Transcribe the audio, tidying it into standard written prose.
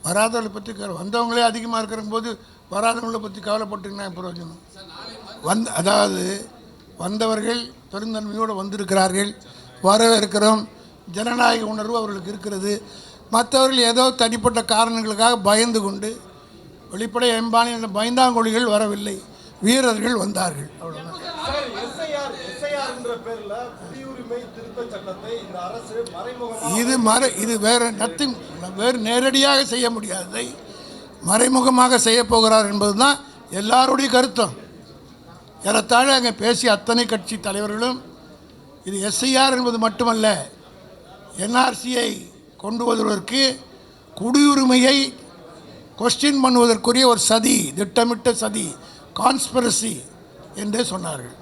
வராதவர்களை பற்றி வந்தவங்களே அதிகமாக இருக்கிற போது வராதவங்களை பற்றி கவலைப்பட்டுன்னா பிரயோஜனம். அதாவது வந்தவர்கள் பெருந்தன்மையோடு வந்திருக்கிறார்கள், வரவேற்கிறோம், ஜனநாயக உணர்வு அவர்களுக்கு இருக்கிறது. மற்றவர்கள் ஏதோ தனிப்பட்ட காரணங்களுக்காக பயந்து கொண்டு வெளிப்படை எம்பானி பயந்தாங்கொழிகள் வரவில்லை, வீரர்கள் வந்தார்கள். அவ்வளோதான். இது வேறு நேரடியாக செய்ய முடியாததை மறைமுகமாக செய்ய போகிறார் என்பது தான் எல்லாருடைய கருத்தும். ஏறத்தாழ அங்கே பேசிய அத்தனை கட்சி தலைவர்களும் இது எஸ்ஐஆர் என்பது மட்டுமல்ல, என்ஆர்சியை கொண்டு வருவதற்கு குடியுரிமையை கொஸ்டின் பண்ணுவதற்குரிய ஒரு சதி, திட்டமிட்ட சதி, கான்ஸ்பிரசி என்றே சொன்னார்கள்.